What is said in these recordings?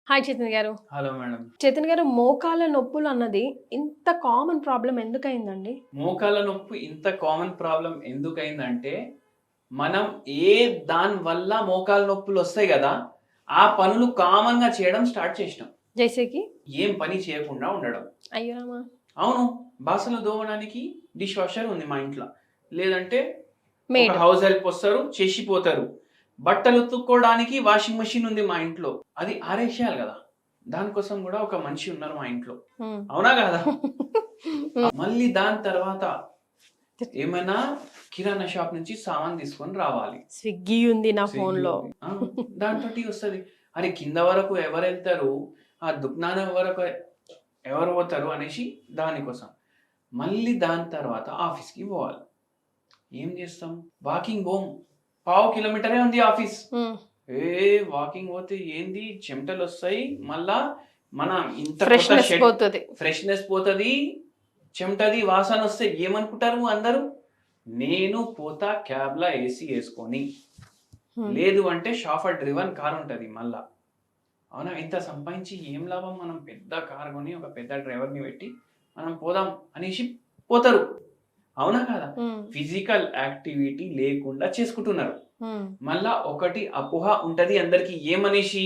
Hi Chetan గారు. Hello madam. Chetan గారు, మోకాళ్ళ నొప్పులు అన్నది ఇంత కామన్ ప్రాబ్లమ్ ఎందుకయిందండి? మోకాళ్ళ నొప్పి ఇంత కామన్ ప్రాబ్లమ్ ఎందుకయిందంటే, మనం ఏ దాని వల్ల మోకాళ్ళ నొప్పులొస్తాయి గదా! ఆ పనులు కామన్‌గా చేయడం స్టార్ట్ చేసినాం. జైసేకి? ఏం పని చేయకుండా ఉండడం. అయ్యో రామా! అవును. బాసనలు తోమడానికి డిష్ వాషర్ ఉంది మా ఇంట్ల. లేదంటే ఒక మేడ్. హౌస్ హెల్ప్ వస్తారు, చేసిపోతారు. బట్టలు ఉతుక్కోవడానికి వాషింగ్ మెషిన్ ఉంది మా ఇంట్లో. అది ఆరేసేయాలి గదా! దానికోసం గూడా ఒక మనిషి ఉన్నారు మా ఇంట్లో. హ్మ్. అవునా కాదా? హ్మ్. మళ్ళీ దాని తర్వాత ఏమైనా కిరాణా షాప్ నుంచి సామాన్ తీసుకొని రావాలి. స్విగ్గీ ఉంది నా స్విగ్గీ ఫోన్‌లో. ఉంది. దాంతోటి వస్తది. అరే! కింద వరకు ఎవరెళ్తారు? ఆ దుకాణం వరకు ఎవరు పోతారు అనేసి దానికోసం. మళ్ళీ దాని తర్వాత ఆఫీస్‌కి పోవాలి. ఏం చేస్తాం? వాకింగ్ పోము. పావు కిలోమీటరే ఉంది ఆఫీస్. హ్మ్. వాకింగ్ పోతే ఏంది చెమటలొస్తాయి. మళ్ళా మన ఇంత కొత్త ఫ్రెష్‌నెస్ షర్ట్ పోతది. ఫ్రెష్‌నెస్ పోతది. చెమటది వాసనొస్తాయి. ఏమనుకుంటారు అందరూ? నేను పోతా క్యాబ్‌లా ఏసీ యేసుకొని. హ్మ్. లేదు అంటే షాఫర్ డ్రివెన్ కార్ ఉంటది మళ్ళా. అవునా? ఇంత సంపాదించి ఏం లాభం? మనం పెద్ద కార్ కొని ఒక పెద్ద డ్రైవర్‌ని పెట్టి మనం పోదాం అనేసి పోతారు. అవునా కాదా? హ్మ్. ఫిజికల్ యాక్టివిటీ లేకుండా చేసుకుంటున్నారు. హ్మ్. మళ్ళా ఒకటి అపోహ ఉంటది అందరికి ఏమనేసి?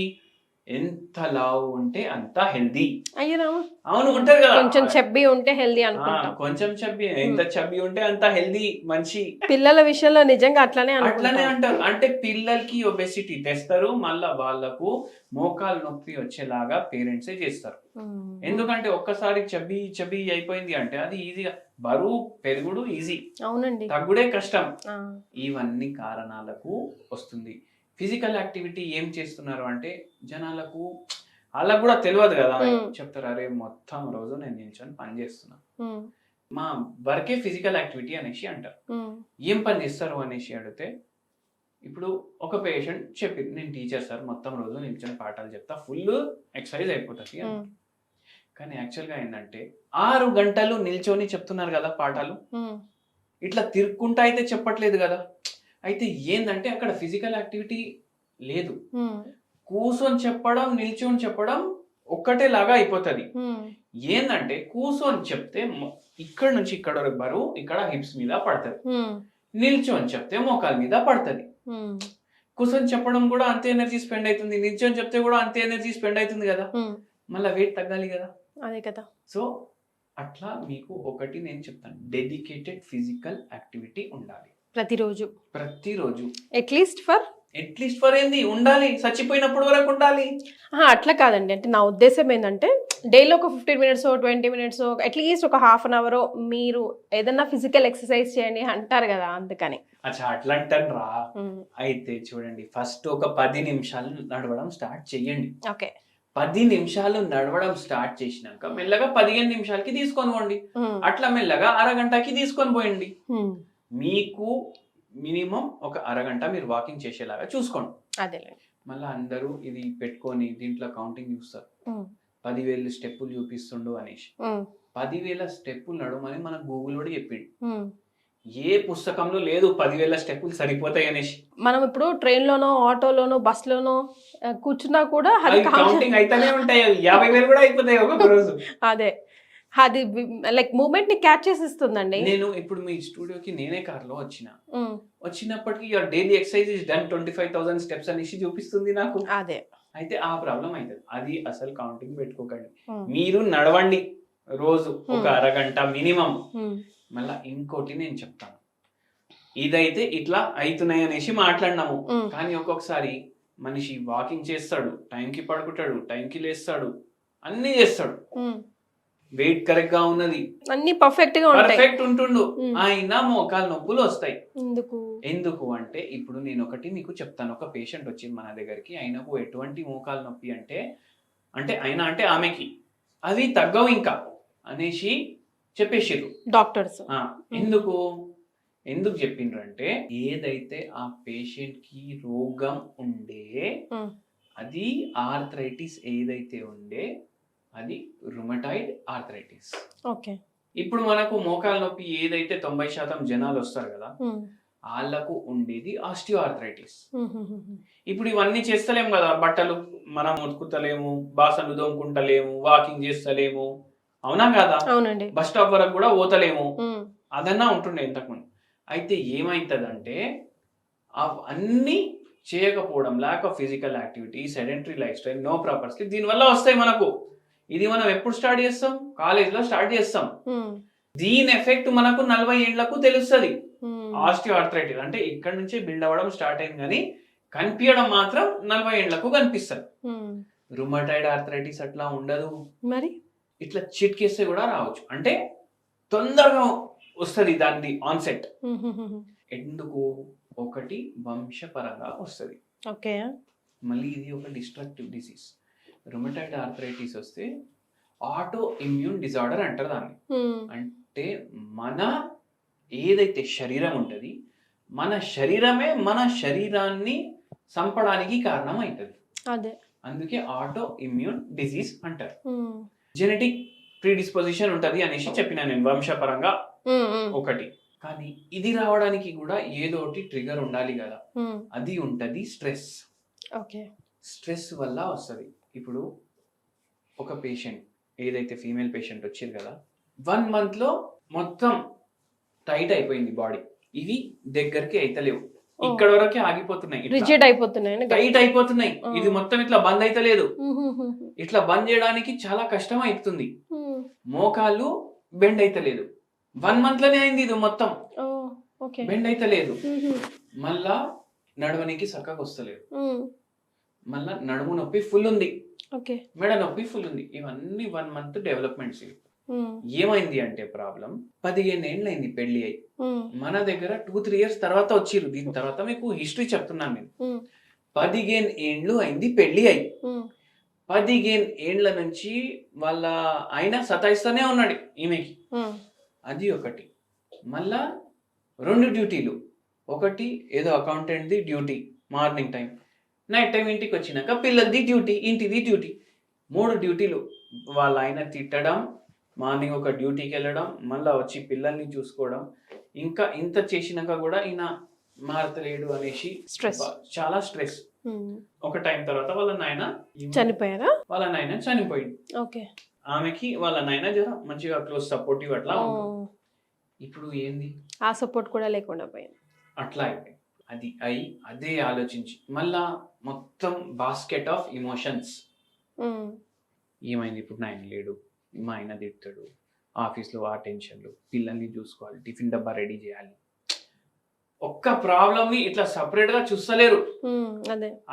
ఎంత లావు ఉంటే అంత హెల్తీ. అయ్యో రామా! అవును ఉంటది కదా! కొంచెం చెబ్బీ ఉంటే హెల్తీ ఆ! అనుకుంటాం. కొంచెం చబ్బీ ఎంత హ్మ్. చబ్బీ ఉంటే అంత హెల్తీ మనిషి. పిల్లల విషయంలో నిజంగా అట్లనే అట్లనే అనుకుంటాం. అంటారు. అంటే పిల్లలకి ఒబెసిటీ తెస్తారు. మళ్ళా వాళ్ళకు మోకాలు నొప్పి వచ్చేలాగా పేరెంట్సే చేస్తారు. హ్మ్. ఎందుకంటే ఒక్కసారి చబ్బీ చబ్బీ అయిపోయింది అంటే అది ఈజీగా బరువు పెరుగుడు ఈజీ. అవునండి. తగ్గుడే కష్టం. ఆ! ఇవన్నీ కారణాలకు వస్తుంది. ఫిజికల్ యాక్టివిటీ ఏం చేస్తున్నారు అంటే జనాలకు ఆళ్ళకి గూడా తెలవదు గదా! హ్మ్. చెప్తారు అరే! మొత్తం రోజు నేను నిల్చొని పని చేస్తున్నా. హ్మ్. మా వర్కే ఫిజికల్ యాక్టివిటీ అనేసి అంటారు. హ్మ్. ఏం పని చేస్తారు అనేసి అడిగితే, ఇప్పుడు ఒక పేషెంట్ చెప్పింది. నేను టీచర్ సార్ మొత్తం రోజు నిల్చొని పాఠాలు చెప్తా. ఫుల్లు ఎక్సర్సైజ్ అయిపోతది హ్మ్. అన్నారు. కానీ యాక్చువల్‌గా ఏందంటే 6 గంటలు నిల్చొని చెప్తున్నారు గదా! పాఠాలు. హ్మ్. ఇట్లా తిరుక్కుంటా అయితే చెప్పట్లేదు గదా! అయితే ఏందంటే అక్కడ ఫిజికల్ యాక్టివిటీ లేదు. హ్మ్. కూసొని చెప్పడం, నిల్చొని చెప్పడం ఒక్కటేలాగా అయిపోతది. హ్మ్. ఏందంటే కూసొని చెప్తే ఇక్కడి నుంచి ఇక్కడ వరకు బరువు ఇక్కడ హిప్స్ మీద పడతది. హ్మ్. నిల్చొని చెప్తే మోకాళ్ళ మీద పడతది. హ్మ్. కూసొని చెప్పడం గూడా అంతే ఎనర్జీ స్పెండ్ అయితుంది. నిల్చొని చెప్తే గూడా అంతే ఎనర్జీ స్పెండ్ అయితుంది గదా! హ్మ్. మళ్ళా వెయిట్ తగ్గాలి గదా! అదే కదా! సో, అట్లా మీకు ఒకటి నేను చెప్తాను. డెడికేటెడ్ ఫిజికల్ యాక్టివిటీ ఉండాలి. ప్రతిరోజు. ప్రతిరోజు. అట్‌లీస్ట్ ఫర్ అట్‌లీస్ట్ ఫర్ ఏంది ఉండాలి. చచ్చిపోయినప్పటి వరకు ఉండాలి. అహా! అట్లా కాదండి. అంటే నా ఉద్దేశ్యం ఏందంటే డైలీ ఒక 15 మినిట్సో, 20 మినిట్సో అట్‌లీస్ట్ ఒక హాఫ్ అన్ అవరో మీరు ఏదన్నా ఫిజికల్ ఎక్సర్‌సైజ్ చేయండి అంటారు గదా! అందుకని. అచ్చా! అట్లంటానురా. హ్మ్. అయితే చూడండి ఫస్ట్ ఒక 10 నిమిషాలు నడవడం స్టార్ట్ చేయండి. ఓకే. 10 నిమిషాలు నడవడం స్టార్ట్ చేసినాక మెల్లగా 15 నిమిషాలకి తీసుకొని పోండి. హ్మ్. అట్లా మెల్లగా అరగంటకి తీసుకొని పోయండి. హ్మ్. మీకు మినిమమ్ ఒక అరగంట మీరు వాకింగ్ చేసేలాగా చూసుకోండి. అదేలెండి. మళ్ళా అందరూ ఇది పెట్టుకొని దీంట్లో కౌంటింగ్ చూస్తారు. హ్మ్. 10,000 స్టెప్పులు చూపిస్తుండు అనేసి. హ్మ్. 10,000 స్టెప్పులు నడవమని మనకు గూగుల్ వాడు చెప్పిండు. హ్మ్. ఏ పుస్తకంలో లేదు 10,000 స్టెప్పులు సరిపోతాయి అనేసి. మనం ఇప్పుడు ట్రైన్‌లోనో, ఆటోలోనో, బస్‌లోనో కూర్చున్నా కూడా అది అవి కౌంటింగ్ అయితేనే ఉంటాయి. అవి 50,000 కూడా అయిపోతాయి ఒక్కొక్క రోజు. అదే. అది లైక్ మూవ్‌మెంట్‌ని క్యాచ్ చేసేస్తుందండి. నేను ఇప్పుడు మీ స్టూడియోకి నేనే కార్‌లో వచ్చిన. హ్మ్. వచ్చినప్పటికి your daily exercise is done 25,000 steps అనేసి చూపిస్తుంది నాకు. అదే. అయితే ఆ ప్రాబ్లమ్ అయితది. అది అసలు కౌంటింగ్ పెట్టుకోకండి. హ్మ్. మీరు నడవండి రోజు ఒక హ్మ్. అరగంట మినిమమ్. హ్మ్. మళ్ళా ఇంకోటి నేను చెప్తాను. ఇదైతే ఇట్లా అయితున్నాయి అనేసి మాట్లాడినాము. హ్మ్. కానీ ఒక్కొక్కసారి మనిషి వాకింగ్ చేస్తాడు, టైంకి పడుకుంటాడు, టైంకి లేస్తాడు, అన్నీ చేస్తాడు. హ్మ్. వెయిట్ కరెక్ట్‌గా ఉన్నది. అన్నీ పర్ఫెక్ట్‌గా ఉంటాయి. పర్ఫెక్ట్ ఉంటుండు. హ్మ్. అయినా మోకాలు నొప్పులొస్తాయి. ఎందుకు? ఎందుకు అంటే ఇప్పుడు నేనొకటి మీకు చెప్తాను. ఒక పేషెంట్ వచ్చింది మన దగ్గరికి. ఆయనకు ఎటువంటి మోకాలు నొప్పి అంటే, అంటే ఆమెకి అవి తగ్గవింకా అనేసి చెప్పేషిర్రు. డాక్టర్స్. ఆ! హ్మ్. ఎందుకు? ఎందుకు జెప్పిండ్రంటే, ఏదైతే ఆ పేషెంట్‌కి రోగం ఉండే, హ్మ్. అది ఆర్థరైటిస్ ఏదైతే ఉండే, అది రుమటాయిడ్ ఆర్థరైటిస్. ఓకే. ఇప్పుడు మనకు మోకాలు నొప్పి ఏదైతే 90% జనాలొస్తారు గదా! హ్మ్. వాళ్ళకు ఉండేది ఆస్టియోఆర్థరైటిస్. ఇప్పుడు ఇవన్నీ చేస్తలేము కదా, బట్టలు మనం ఉతుకుతలేము, బాసన్లు దోముకుంటలేము, వాకింగ్ చేస్తలేము, అవునా కదా, అవునండి. బస్ స్టాప్ వరకు కూడా పోతలేము, అదన్నా ఉంటుండే ఇంతకుముందు. అయితే ఏమైతుందంటే అవన్నీ చేయకపోవడం, lack of physical activity, sedentary lifestyle, no proper sleep, దీనివల్ల వస్తాయి మనకు. ఇది మనం ఎప్పుడు స్టార్ట్ చేస్తాం? కాలేజ్లో స్టార్ట్ చేస్తాం. దీని ఎఫెక్ట్ మనకు 40 ఏళ్లకు తెలుస్తుంది. ఆస్టియోఆర్థరైటిస్ అంటే ఇక్కడ నుంచే బిల్డ్ అవ్వడం స్టార్ట్ అయింది, కానీ కనిపించడం మాత్రం 40 ఏళ్లకు కనిపిస్తుంది. రుమటాయిడ్ ఆర్థరైటిస్ అట్లా ఉండదు, మరి ఇట్లా చిట్కేస్తే కూడా రావచ్చు, అంటే తొందరగా వస్తుంది దాని ఆన్సెట్. ఎందుకు? ఒకటి వంశపరంగా వస్తుంది, ఓకే. మళ్ళీ ఇది ఒక డిస్ట్రక్టివ్ డిసీజ్. రుమటాయిడ్ ఆర్థరైటిస్ వస్తే ఆటో ఇమ్యూన్ డిజార్డర్ అంటారు దాన్ని. అంటే మన ఏదైతే శరీరం ఉంటుంది, మన శరీరమే మన శరీరాన్ని చంపడానికి కారణం అవుతుంది. అదే అందుకే ఆటో ఇమ్యూన్ డిసీజ్ అంటారు. జెనెటిక్ ప్రీడిస్పోజిషన్ ఉంటుంది అనేసి చెప్పిన నేను, వంశపరంగా ఒకటి. కానీ ఇది రావడానికి కూడా ఏదో ఒకటి ట్రిగర్ ఉండాలి కదా, అది ఉంటది స్ట్రెస్. ఓకే. స్ట్రెస్ వల్ల వస్తుంది. ఇప్పుడు ఒక పేషెంట్, ఏదైతే ఫీమేల్ పేషెంట్ వచ్చారు కదా, 1 month లో మొత్తం టైట్ అయిపోయింది బాడీ, ఇవి దగ్గరికి అయితలేవు, ఇక్కడ వరకే ఆగిపోతున్నాయి, రిజిడ్ అయిపోతున్నాయి, టైట్ అయిపోతున్నాయి, ఇది మొత్తం ఇట్లా బంద్ అయితలేదు. ఇట్లా బంద్ చేయడానికి చాలా కష్టం అవుతుంది, మోకాళ్ళు బెండ్ అయితలేదు. 1 month లోనే అయింది ఇది మొత్తం, బెండ్ అయితలేదు. మళ్ళా నడవనికి చక్కగా వస్తలేదు, మళ్ళా నడుము నొప్పి ఫుల్ ఉంది, మెడ నొప్పి ఫుల్ ఉంది. ఇవన్నీ 1 month డెవలప్మెంట్స్. ఏమైంది అంటే ప్రాబ్లం 15 ఏళ్ళు అయింది పెళ్లి అయి, మన దగ్గర 2-3 years తర్వాత వచ్చిర్రు. దీని తర్వాత మీకు హిస్టరీ చెప్తున్నాను నేను. 15 ఏళ్ళు అయింది పెళ్లి అయి, 15 ఏళ్ల నుంచి వాళ్ళ ఆయన సతాయిస్తూనే ఉన్నాడు ఈమెకి, అది ఒకటి. మళ్ళా 2 డ్యూటీలు, ఒకటి ఏదో అకౌంటెంట్ది duty morning time, night time ఇంటికి వచ్చినాక పిల్లలది డ్యూటీ, ఇంటిది డ్యూటీ, 3 డ్యూటీలు. వాళ్ళ ఆయన తిట్టడం, మార్నింగ్ ఒక డ్యూటీకి వెళ్ళడం, మళ్ళీ వచ్చి పిల్లల్ని చూసుకోవడం, ఇంకా ఇంత చేసినాక కూడా ఈయన మారతలేడు అనేసి స్ట్రెస్, చాలా స్ట్రెస్. ఒక టైం తర్వాత వాళ్ళ నాయన చనిపోయారా? వాళ్ళ నాయన చనిపోయింది. ఆమెకి వాళ్ళ నాయన జర మంచిగా క్లోజ్ సపోర్టివ్ అట్లా. ఇప్పుడు ఏంది, ఆ సపోర్ట్ కూడా లేకుండా పోయింది, అట్లా అయిపోయింది. అది అయి అదే ఆలోచించి మళ్ళా మొత్తం బాస్కెట్ ఆఫ్ ఇమోషన్స్. ఏమైంది, ఇప్పుడు నాయన లేడు, మా ఆయన తిడతాడు, ఆఫీస్లో ఆ టెన్షన్లు, పిల్లల్ని చూసుకోవాలి, టిఫిన్ డబ్బా రెడీ చేయాలి, ఒక్క ప్రాబ్లమ్ని ఇట్లా సపరేట్గా చూస్తలేరు,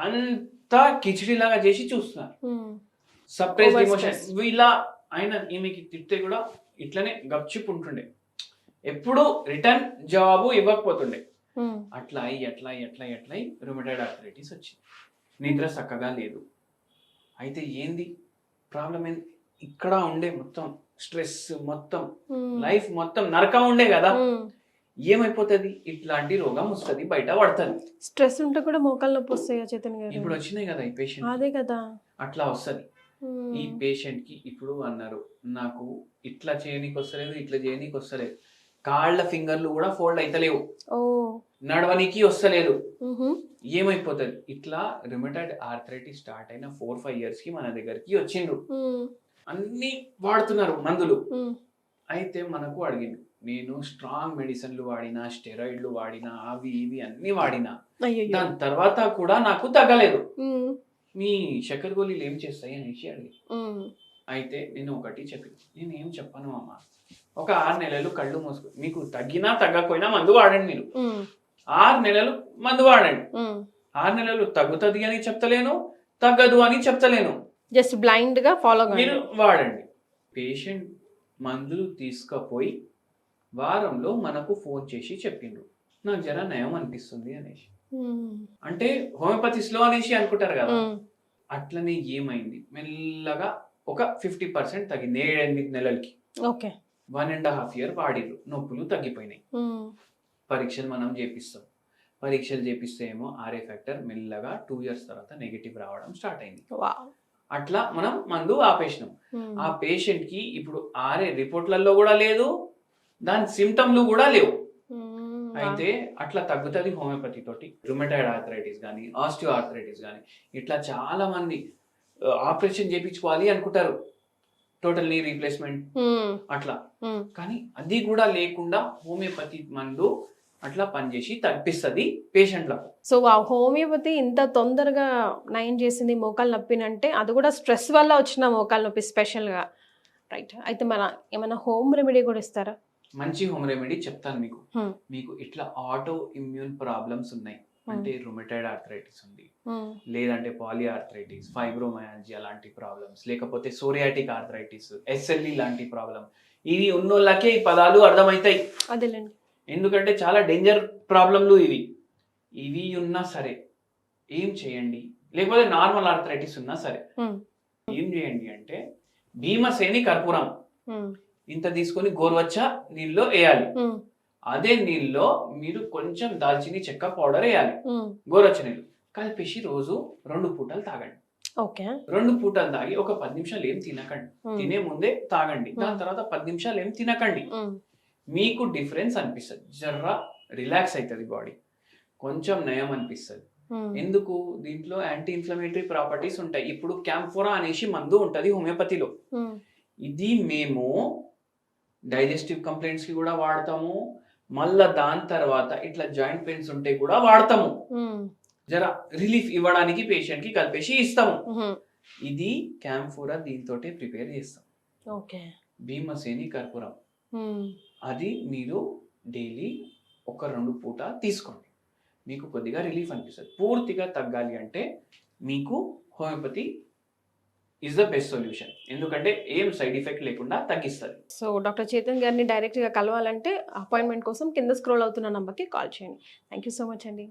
అంతా కిచిడిలాగా చేసి చూస్తున్నారు. Separate emotion. వీళ్ళ ఆయన ఈమెకి తిడితే కూడా ఇట్లనే గప్చిప్ ఉంటుండే, ఎప్పుడు రిటర్న్ జవాబు ఇవ్వకపోతుండే. అట్లా అయి రుమటాయిడ్ ఆర్థరైటిస్ వచ్చింది. నిద్ర చక్కగా లేదు. అయితే ఏంది ప్రాబ్లం? ఏంది? ఇక్కడ ఉండే మొత్తం స్ట్రెస్, మొత్తం లైఫ్ మొత్తం నరకం ఉండే కదా, ఏమైపోతుంది, ఇట్లాంటి రోగం వస్తుంది, బయట పడుతుంది. స్ట్రెస్ ఉంటే కూడా మోకాలు నొప్పి వస్తాయి చేతన్ గారు, ఇప్పుడు వచ్చినాయి కదా ఈ పేషెంట్, అదే కదా అట్లా వస్తుంది. ఈ పేషెంట్ కి ఇప్పుడు అన్నారు, నాకు ఇట్లా చేయనీకి వస్తలేదు, ఇట్లా చేయనీకి వస్తలేదు, కాళ్ళ ఫింగర్లు కూడా ఫోల్డ్ అయితలేవు, నడవనికి వస్తలేదు, ఏమైపోతుంది? ఇట్లా రుమటాయిడ్ ఆర్థరైటిస్ స్టార్ట్ అయిన 4-5 years కి మన దగ్గరికి వచ్చిండ్రు, అన్ని వాడుతున్నారు మందులు. అయితే మనకు అడిగిండు, నేను స్ట్రాంగ్ మెడిసిన్లు వాడినా, స్టెరాయిడ్లు వాడినా, అవి ఇవి అన్ని వాడినా, దాని తర్వాత కూడా నాకు తగ్గలేదు, మీ చక్కెర గోళీలు ఏం చేస్తాయి అనేసి అడిగి. అయితే నేను ఒకటి చెప్పి, నేను ఏం చెప్పను అమ్మ, ఒక 6 నెలలు కళ్ళు మూసుకు, మీకు తగ్గినా తగ్గకపోయినా మందు వాడండి, మీరు 6 నెలలు మందు వాడండి. 6 నెలలు తగ్గుతుంది అని చెప్తలేను, తగ్గదు అని చెప్తలేను, జస్ట్ బ్లైండ్ గా ఫాలో మీరు వాడండి. పేషెంట్ మందులు తీసుకుపోయి వారంలో మనకు ఫోన్ చేసి చెప్పిండ్రు, నాకు జర నయం అనిపిస్తుంది అనేసి. అంటే హోమియోపతి స్లో అనేసి అనుకుంటారు కదా, అట్లనే ఏమైంది, మెల్లగా ఒక 50% తగ్గింది 7-8 నెలలకి. 1.5 year వాడిర్రు, నొప్పులు తగ్గిపోయినాయి. పరీక్షలు మనం చేపిస్తాం, పరీక్షలు చేపిస్తే ఏమో ఆర్ఏ ఫ్యాక్టర్ మెల్లగా 2 years తర్వాత నెగిటివ్ రావడం స్టార్ట్ అయింది. అట్లా మనం మందు ఆపేసినాం. ఆ పేషెంట్ కి ఇప్పుడు ఆర్ఏ రిపోర్ట్లలో కూడా లేదు, దాని సిమ్టమ్లు కూడా లేవు. అయితే అట్లా తగ్గుతుంది హోమియోపతి తోటి. రుమటైడ్ ఆర్థరైటిస్ కానీ, ఆస్టియో ఆర్థరైటిస్ కానీ, ఇట్లా చాలా మంది ఆపరేషన్ చేయించుకోవాలి అనుకుంటారు, టోటల్ నీ రీప్లేస్మెంట్ అట్లా. కానీ అది కూడా లేకుండా హోమియోపతి మందు అట్లా పనిచేసి తగ్గిస్తుంది పేషెంట్లకు. సో ఆ హోమియోపతి ఇంత తొందరగా నయం చేసింది మోకాలు నొప్పినంటే అది కూడా స్ట్రెస్ వల్ల వచ్చిన మోకాలు నొప్పి స్పెషల్గా, రైట్? అయితే మన ఏమైనా హోమ్ రెమెడీ కూడా ఇస్తారా? మంచి హోమ్ రెమెడీ చెప్తాను మీకు. మీకు ఇట్లా ఆటో ఇమ్యూన్ ప్రాబ్లమ్స్ ఉన్నాయి అంటే రుమటైడ్ ఆర్థరైటిస్ ఉంది, లేదంటే పాలీ ఆర్థరైటిస్, ఫైబ్రోమయాలజియా లాంటి ప్రాబ్లమ్స్, లేకపోతే సోరియాటిక్ ఆర్థరైటిస్, ఎస్ఎల్ఈ లాంటి ప్రాబ్లం, ఇవి ఉన్నోళ్ళకే ఈ పదాలు అర్థమవుతాయి. అదేలేండి. ఎందుకంటే చాలా డేంజర్ ప్రాబ్లంలు ఇవి. ఇవి ఉన్నా సరే ఏం చేయండి, లేకపోతే నార్మల్ ఆర్థరైటిస్ ఉన్నా సరే ఏం చేయండి అంటే భీమసేని కర్పూరం ఇంత తీసుకొని గోరువెచ్చ నీళ్ళలో వేయాలి. అదే నీళ్ళలో మీరు కొంచెం దాల్చిని చెక్క పౌడర్ వేయాలి, గోరువెచ్చ నీళ్ళు కలిపేసి రోజు 2 పూటలు తాగండి. ఓకే. 2 పూటలు తాగి ఒక 10 నిమిషాలు ఏం తినకండి, తినే ముందే తాగండి. దాని తర్వాత 10 నిమిషాలు ఏం తినకండి. మీకు డిఫరెన్స్ అనిపిస్తుంది, జర్రా రిలాక్స్ అవుతుంది బాడీ, కొంచెం నయం అనిపిస్తుంది. ఎందుకు? దీంట్లో యాంటీ ఇన్ఫ్లమేటరీ ప్రాపర్టీస్ ఉంటాయి. ఇప్పుడు క్యాంఫోరా అనేసి మందు ఉంటది హోమియోపతిలో. ఇది మేము డైజెస్టివ్ కంప్లైంట్స్ కి కూడా వాడతాము, మళ్ళా దాని తర్వాత ఇట్లా జాయింట్ పెయిన్స్ ఉంటే కూడా వాడతాము. జరా రిలీఫ్ ఇవ్వడానికి పేషెంట్ కి కలిపేసి ఇస్తాము. ఇది క్యాంఫోరా దీంతో ప్రిపేర్ చేస్తాం. ఓకే. భీమసేని కర్పూరం అది మీరు డైలీ 1-2 పూట తీసుకోండి, మీకు కొద్దిగా రిలీఫ్ అనిపిస్తుంది. పూర్తిగా తగ్గాలి అంటే మీకు homeopathy is the best solution, ఎందుకంటే ఏం సైడ్ ఎఫెక్ట్ లేకుండా తగ్గిస్తుంది. సో డాక్టర్ చేతన్ గారిని డైరెక్ట్గా కలవాలంటే అపాయింట్మెంట్ కోసం కింద స్క్రోల్ అవుతున్న నంబర్కి కాల్ చేయండి. థ్యాంక్ యూ సో మచ్ అండి.